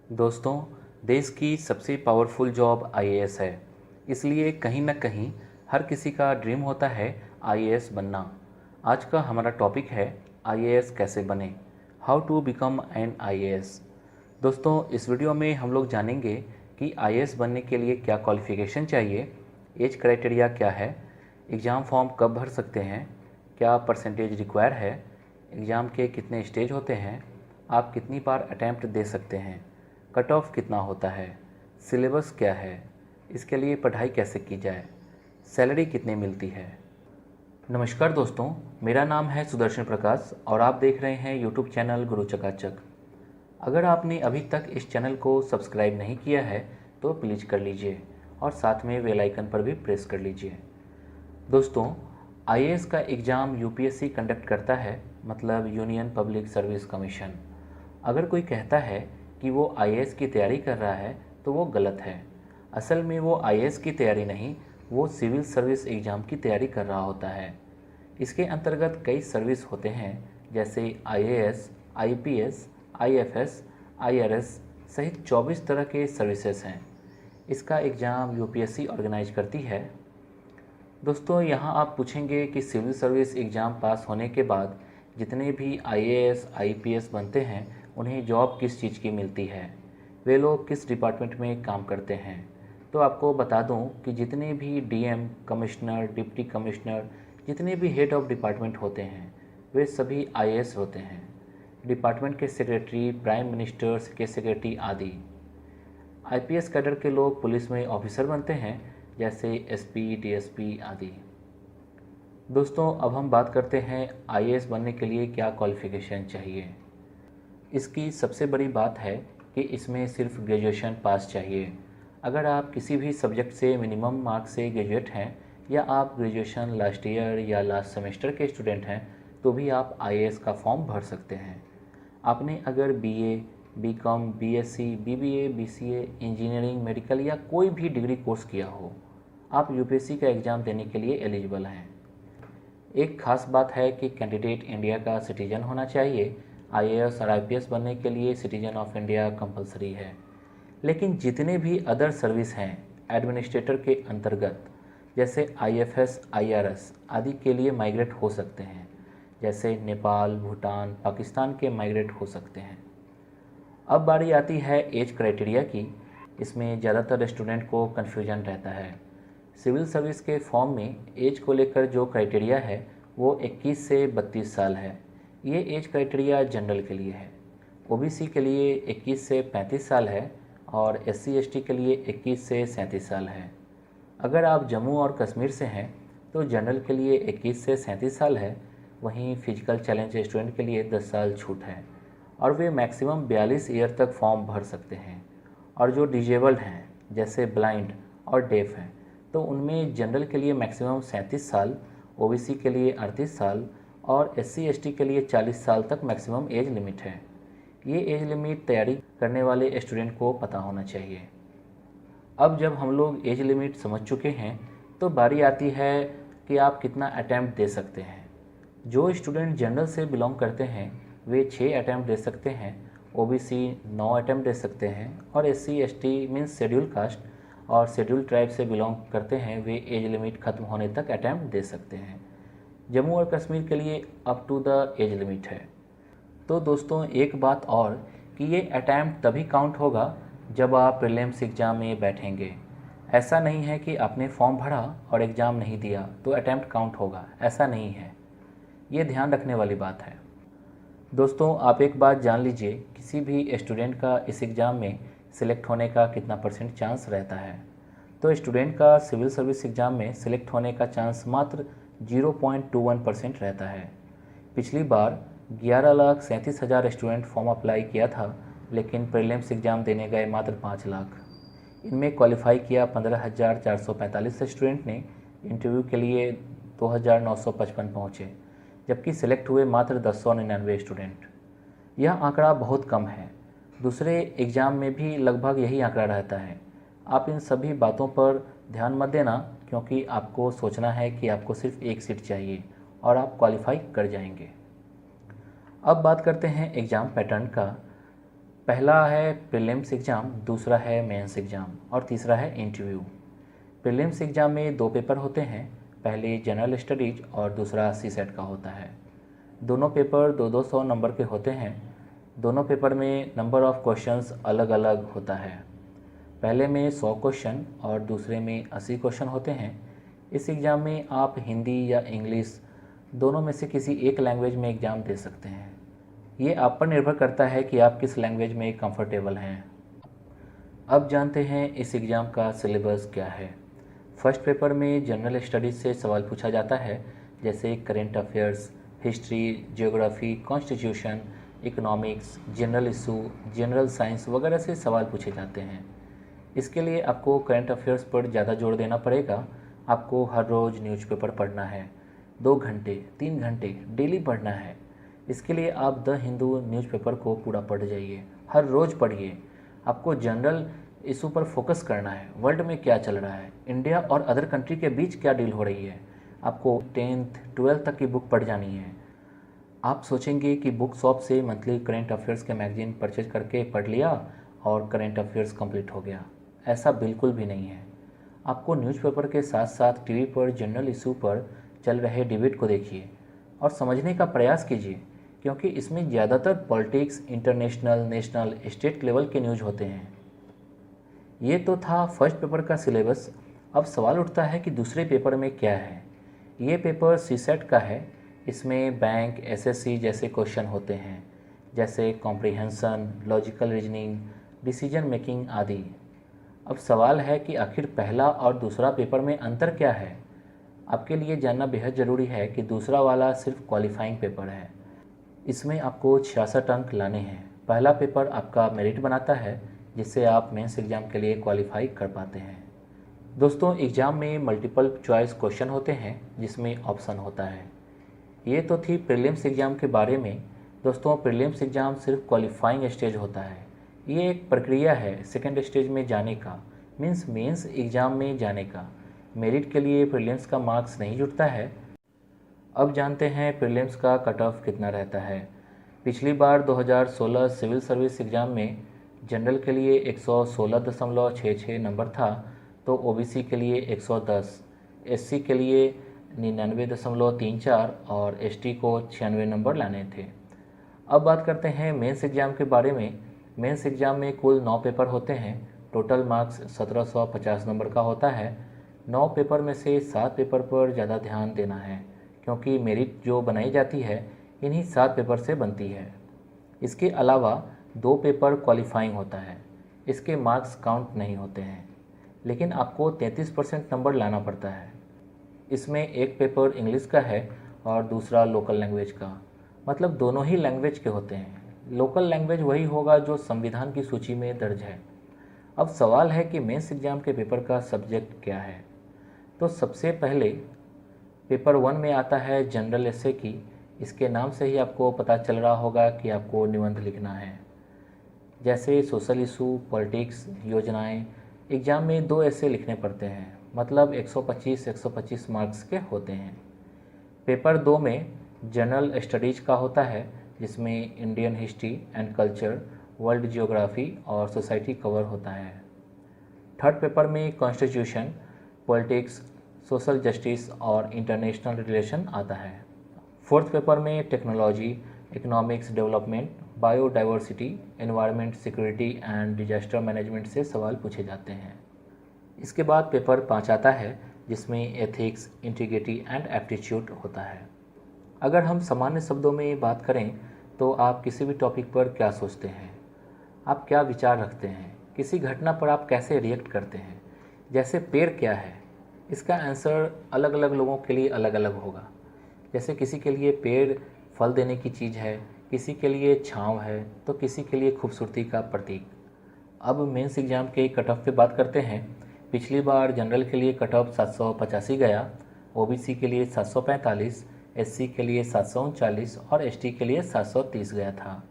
दोस्तों, देश की सबसे पावरफुल जॉब आईएएस है। इसलिए कहीं ना कहीं हर किसी का ड्रीम होता है आईएएस बनना। आज का हमारा टॉपिक है आईएएस कैसे बने, how to become an IAS. दोस्तों, इस वीडियो में हम लोग जानेंगे कि आईएएस बनने के लिए क्या क्वालिफ़िकेशन चाहिए, एज क्राइटेरिया क्या है, एग्ज़ाम फॉर्म कब भर सकते हैं, क्या परसेंटेज रिक्वायर है, एग्ज़ाम के कितने स्टेज होते हैं, आप कितनी बार अटैम्प्ट दे सकते हैं, कट ऑफ कितना होता है, सिलेबस क्या है, इसके लिए पढ़ाई कैसे की जाए, सैलरी कितनी मिलती है। नमस्कार दोस्तों, मेरा नाम है सुदर्शन प्रकाश और आप देख रहे हैं यूट्यूब चैनल गुरु चकाचक। अगर आपने अभी तक इस चैनल को सब्सक्राइब नहीं किया है तो प्लीज़ कर लीजिए और साथ में बेल आइकन पर भी प्रेस कर लीजिए। दोस्तों, आईएएस का एग्ज़ाम यूपीएससी कंडक्ट करता है, मतलब यूनियन पब्लिक सर्विस कमीशन। अगर कोई कहता है कि वो आईएएस की तैयारी कर रहा है तो वो गलत है। असल में वो आईएएस की तैयारी नहीं, वो सिविल सर्विस एग्ज़ाम की तैयारी कर रहा होता है। इसके अंतर्गत कई सर्विस होते हैं, जैसे आईएएस, आईपीएस, आईएफएस, आईआरएस सहित 24 तरह के सर्विसेज हैं। इसका एग्ज़ाम यूपीएससी ऑर्गेनाइज करती है। दोस्तों, यहाँ आप पूछेंगे कि सिविल सर्विस एग्ज़ाम पास होने के बाद जितने भी आईएएस, आईपीएस बनते हैं उन्हें जॉब किस चीज़ की मिलती है, वे लोग किस डिपार्टमेंट में काम करते हैं। तो आपको बता दूं कि जितने भी डीएम, कमिश्नर, डिप्टी कमिश्नर, जितने भी हेड ऑफ डिपार्टमेंट होते हैं वे सभी आईएएस होते हैं। डिपार्टमेंट के सेक्रेटरी, प्राइम मिनिस्टर के सेक्रेटरी आदि। आईपीएस कैडर के लोग पुलिस में ऑफिसर बनते हैं, जैसे एसपी, डीएसपी आदि। दोस्तों, अब हम बात करते हैं आईएएस बनने के लिए क्या क्वालिफ़िकेशन चाहिए। इसकी सबसे बड़ी बात है कि इसमें सिर्फ ग्रेजुएशन पास चाहिए। अगर आप किसी भी सब्जेक्ट से मिनिमम मार्क्स से ग्रेजुएट हैं या आप ग्रेजुएशन लास्ट ईयर या लास्ट सेमेस्टर के स्टूडेंट हैं तो भी आप आईएएस का फॉर्म भर सकते हैं। आपने अगर BA, BCom, BSc, BBA, BCA, engineering, medical या कोई भी डिग्री कोर्स किया हो, आप यूपीएससी का एग्ज़ाम देने के लिए एलिजिबल हैं। एक खास बात है कि कैंडिडेट इंडिया का सिटीजन होना चाहिए। आईएएस और आईपीएस बनने के लिए सिटीजन ऑफ इंडिया कंपलसरी है। लेकिन जितने भी अदर सर्विस हैं एडमिनिस्ट्रेटर के अंतर्गत, जैसे आईएफएस, आईआरएस आदि के लिए माइग्रेट हो सकते हैं, जैसे नेपाल, भूटान, पाकिस्तान के माइग्रेट हो सकते हैं। अब बारी आती है एज क्राइटेरिया की। इसमें ज़्यादातर स्टूडेंट को कन्फ्यूजन रहता है। सिविल सर्विस के फॉर्म में एज को लेकर जो क्राइटेरिया है वो 21 से 32 साल है। ये एज क्राइटेरिया जनरल के लिए है। ओबीसी के लिए 21 से 35 साल है और एससी एसटी के लिए 21 से 37 साल है। अगर आप जम्मू और कश्मीर से हैं तो जनरल के लिए 21 से 37 साल है। वहीं फिजिकल चैलेंज स्टूडेंट के लिए 10 साल छूट है और वे मैक्सिमम 42 ईयर तक फॉर्म भर सकते हैं। और जो डिजेबल्ड हैं, जैसे ब्लाइंड और डेफ हैं, तो उनमें जनरल के लिए मैक्सिमम 37 साल, ओबीसी के लिए 38 साल और एससी एसटी के लिए 40 साल तक मैक्सिमम एज लिमिट है। ये एज लिमिट तैयारी करने वाले स्टूडेंट को पता होना चाहिए। अब जब हम लोग एज लिमिट समझ चुके हैं तो बारी आती है कि आप कितना अटैम्प्ट दे सकते हैं। जो स्टूडेंट जनरल से बिलोंग करते हैं वे 6 अटैम्प्ट दे सकते हैं, ओबीसी 9 अटैम्प्ट दे सकते हैं और SC ST means schedule caste और शेड्यूल ट्राइब से बिलोंग करते हैं वे एज लिमिट ख़त्म होने तक अटैम्प्ट दे सकते हैं। जम्मू और कश्मीर के लिए up to the age limit है। तो दोस्तों, एक बात और कि ये अटैम्प्ट तभी काउंट होगा जब आप प्रीलिम्स एग्ज़ाम में बैठेंगे। ऐसा नहीं है कि आपने फॉर्म भरा और एग्ज़ाम नहीं दिया तो अटैम्प्ट काउंट होगा, ऐसा नहीं है। ये ध्यान रखने वाली बात है। दोस्तों, आप एक बात जान लीजिए, किसी भी स्टूडेंट का इस एग्ज़ाम में सिलेक्ट होने का कितना % चांस रहता है। तो स्टूडेंट का सिविल सर्विस एग्ज़ाम में सिलेक्ट होने का चांस मात्र 0.21% रहता है। पिछली बार 11,37,000 स्टूडेंट फॉर्म अप्लाई किया था, लेकिन प्रीलिम्स एग्ज़ाम देने गए मात्र 5 लाख। इनमें क्वालिफाई किया 15,445 स्टूडेंट ने। इंटरव्यू के लिए 2,955 पहुँचे, जबकि सिलेक्ट हुए मात्र 1099 स्टूडेंट। यह आंकड़ा बहुत कम है। दूसरे एग्ज़ाम में भी लगभग यही आंकड़ा रहता है। आप इन सभी बातों पर ध्यान मत देना, क्योंकि आपको सोचना है कि आपको सिर्फ एक सीट चाहिए और आप क्वालिफाई कर जाएंगे। अब बात करते हैं एग्ज़ाम पैटर्न का। पहला है प्रीलिम्स एग्ज़ाम, दूसरा है मेंस एग्ज़ाम और तीसरा है इंटरव्यू। प्रीलिम्स एग्ज़ाम में 2 पेपर होते हैं, पहले जनरल स्टडीज और दूसरा सीसेट का होता है। दोनों पेपर 2-2 नंबर के होते हैं। दोनों पेपर में नंबर ऑफ़ क्वेश्चंस अलग अलग होता है। पहले में 100 क्वेश्चन और दूसरे में 80 क्वेश्चन होते हैं। इस एग्ज़ाम में आप हिंदी या इंग्लिश दोनों में से किसी एक लैंग्वेज में एग्ज़ाम दे सकते हैं। ये आप पर निर्भर करता है कि आप किस लैंग्वेज में कंफर्टेबल हैं। अब जानते हैं इस एग्ज़ाम का सिलेबस क्या है। फर्स्ट पेपर में जनरल स्टडीज़ से सवाल पूछा जाता है, जैसे current affairs, history, geography, constitution, economics, general issue, general science वगैरह से सवाल पूछे जाते हैं। इसके लिए आपको करंट अफेयर्स पर ज़्यादा जोर देना पड़ेगा। आपको हर रोज़ न्यूज़पेपर पढ़ना है, 2 घंटे 3 घंटे डेली पढ़ना है। इसके लिए आप द हिंदू न्यूज़पेपर को पूरा पढ़ जाइए, हर रोज़ पढ़िए। आपको जनरल इशू पर फोकस करना है, वर्ल्ड में क्या चल रहा है, इंडिया और अदर कंट्री के बीच क्या डील हो रही है। आपको 10th 12th तक की बुक पढ़ जानी है। आप सोचेंगे कि बुक शॉप से मंथली करेंट अफेयर्स के मैगज़ीन परचेज करके पढ़ लिया और करेंट अफेयर्स कंप्लीट हो गया। ऐसा बिल्कुल भी नहीं है। आपको न्यूज़पेपर के साथ साथ टीवी पर जनरल इशू पर चल रहे डिबेट को देखिए और समझने का प्रयास कीजिए, क्योंकि इसमें ज़्यादातर politics, international, national, state level के न्यूज़ होते हैं। ये तो था फर्स्ट पेपर का सिलेबस। अब सवाल उठता है कि दूसरे पेपर में क्या है। ये पेपर सीसेट का है। इसमें बैंक, एसएससी जैसे क्वेश्चन होते हैं, जैसे comprehension, logical reasoning, decision making आदि। अब सवाल है कि आखिर पहला और दूसरा पेपर में अंतर क्या है। आपके लिए जानना बेहद ज़रूरी है कि दूसरा वाला सिर्फ क्वालिफाइंग पेपर है। इसमें आपको 66 अंक लाने हैं। पहला पेपर आपका मेरिट बनाता है, जिससे आप मेंस एग्ज़ाम के लिए क्वालिफाई कर पाते हैं। दोस्तों, एग्ज़ाम में मल्टीपल चॉइस क्वेश्चन होते हैं, जिसमें ऑप्शन होता है। ये तो थी प्रीलिम्स एग्ज़ाम के बारे में। दोस्तों, प्रीलिम्स एग्ज़ाम सिर्फ क्वालिफाइंग स्टेज होता है। ये एक प्रक्रिया है सेकेंड स्टेज में जाने का, मीन्स मेंस एग्ज़ाम में जाने का। मेरिट के लिए प्रीलिम्स का मार्क्स नहीं जुटता है। अब जानते हैं प्रीलिम्स का कट ऑफ कितना रहता है। पिछली बार 2016 सिविल सर्विस एग्ज़ाम में जनरल के लिए 116.66 नंबर था, तो ओबीसी के लिए 110, एससी के लिए 99.34 और एसटी को 96 नंबर लाने थे। अब बात करते हैं मेंस एग्ज़ाम के बारे में। मेंस एग्ज़ाम में कुल 9 पेपर होते हैं। टोटल मार्क्स 1750 नंबर का होता है। 9 पेपर में से 7 पेपर पर ज़्यादा ध्यान देना है, क्योंकि मेरिट जो बनाई जाती है इन्हीं 7 पेपर से बनती है। इसके अलावा 2 पेपर क्वालिफाइंग होता है। इसके मार्क्स काउंट नहीं होते हैं, लेकिन आपको 33% नंबर लाना पड़ता है। इसमें एक पेपर इंग्लिश का है और दूसरा लोकल लैंग्वेज का, मतलब दोनों ही लैंग्वेज के होते हैं। लोकल लैंग्वेज वही होगा जो संविधान की सूची में दर्ज है। अब सवाल है कि मेंस एग्ज़ाम के पेपर का सब्जेक्ट क्या है। तो सबसे पहले पेपर 1 में आता है जनरल एसे की। इसके नाम से ही आपको पता चल रहा होगा कि आपको निबंध लिखना है, जैसे सोशल इशू, पॉलिटिक्स, योजनाएं। एग्ज़ाम में 2 ऐसे लिखने पड़ते हैं, मतलब 125 मार्क्स के होते हैं। पेपर 2 में जनरल स्टडीज का होता है, जिसमें Indian history and culture, world geography और सोसाइटी कवर होता है। थर्ड पेपर में कॉन्स्टिट्यूशन, पॉलिटिक्स, सोशल जस्टिस और इंटरनेशनल रिलेशन आता है। फोर्थ पेपर में technology, economics development, biodiversity, environment, security and disaster management से सवाल पूछे जाते हैं। इसके बाद पेपर 5 आता है, जिसमें एथिक्स, इंटीग्रिटी एंड एप्टीट्यूड होता है। अगर हम सामान्य शब्दों में बात करें तो आप किसी भी टॉपिक पर क्या सोचते हैं, आप क्या विचार रखते हैं, किसी घटना पर आप कैसे रिएक्ट करते हैं। जैसे पेड़ क्या है, इसका आंसर अलग अलग लोगों के लिए अलग अलग होगा। जैसे किसी के लिए पेड़ फल देने की चीज़ है, किसी के लिए छांव है, तो किसी के लिए खूबसूरती का प्रतीक। अब मेंस एग्ज़ाम के कट ऑफ पे बात करते हैं। पिछली बार जनरल के लिए कट ऑफ 785 गया, ओबीसी के लिए 745, एससी के लिए 739 और एसटी के लिए 730 गया था।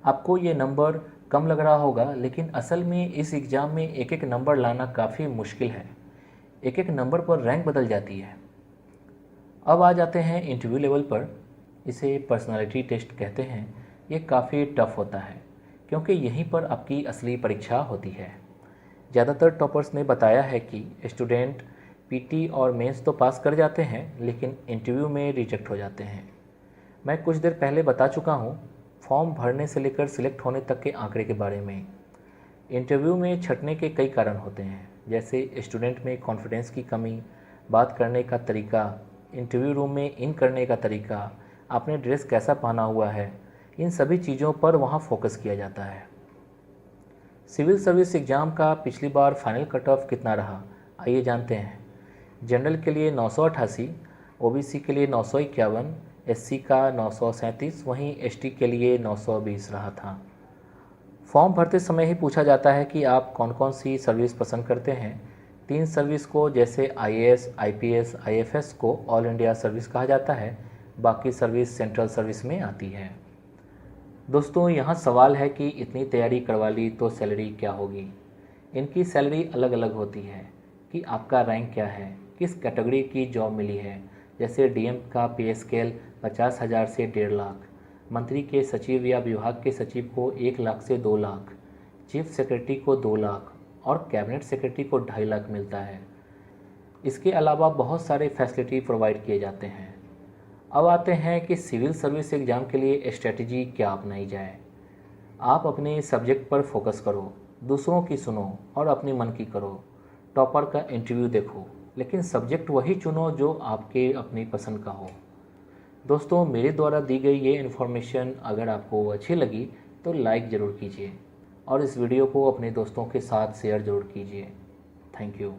आपको ये नंबर कम लग रहा होगा, लेकिन असल में इस एग्ज़ाम में एक एक नंबर लाना काफ़ी मुश्किल है। एक एक नंबर पर रैंक बदल जाती है। अब आ जाते हैं इंटरव्यू लेवल पर। इसे पर्सनालिटी टेस्ट कहते हैं। ये काफ़ी टफ होता है। क्योंकि यहीं पर आपकी असली परीक्षा होती है। ज़्यादातर टॉपर्स ने बताया है कि स्टूडेंट पीटी और मेंस तो पास कर जाते हैं, लेकिन इंटरव्यू में रिजेक्ट हो जाते हैं। मैं कुछ देर पहले बता चुका हूँ फॉर्म भरने से लेकर सिलेक्ट होने तक के आंकड़े के बारे में। इंटरव्यू में छँटने के कई कारण होते हैं, जैसे स्टूडेंट में कॉन्फिडेंस की कमी, बात करने का तरीका, इंटरव्यू रूम में इन करने का तरीका, आपने ड्रेस कैसा पहना हुआ है, इन सभी चीज़ों पर वहाँ फोकस किया जाता है। सिविल सर्विस एग्ज़ाम का पिछली बार फाइनल कट ऑफ कितना रहा, आइए जानते हैं। जनरल के लिए 988, ओबीसी के लिए 951, एससी का 937, वहीं एसटी के लिए 920 रहा था। फॉर्म भरते समय ही पूछा जाता है कि आप कौन कौन सी सर्विस पसंद करते हैं। 3 सर्विस को, जैसे आईएएस, आईपीएस, आईएफएस को ऑल इंडिया सर्विस कहा जाता है, बाकी सर्विस सेंट्रल सर्विस में आती है। दोस्तों, यहाँ सवाल है कि इतनी तैयारी करवा ली तो सैलरी क्या होगी। इनकी सैलरी अलग अलग होती है कि आपका रैंक क्या है, किस कैटेगरी की जॉब मिली है। जैसे डीएम का पे स्केल 50,000 से 1.5 लाख, मंत्री के सचिव या विभाग के सचिव को 1 लाख से 2 लाख, चीफ सेक्रेटरी को 2 लाख और कैबिनेट सेक्रेटरी को 2.5 लाख मिलता है। इसके अलावा बहुत सारे फैसिलिटी प्रोवाइड किए जाते हैं। अब आते हैं कि सिविल सर्विस एग्ज़ाम के लिए स्ट्रेटजी क्या अपनाई जाए। आप अपने सब्जेक्ट पर फोकस करो, दूसरों की सुनो और अपनी मन की करो। टॉपर का इंटरव्यू देखो, लेकिन सब्जेक्ट वही चुनो जो आपके अपनी पसंद का हो। दोस्तों, मेरे द्वारा दी गई ये इन्फॉर्मेशन अगर आपको अच्छी लगी तो लाइक ज़रूर कीजिए और इस वीडियो को अपने दोस्तों के साथ शेयर ज़रूर कीजिए। Thank you.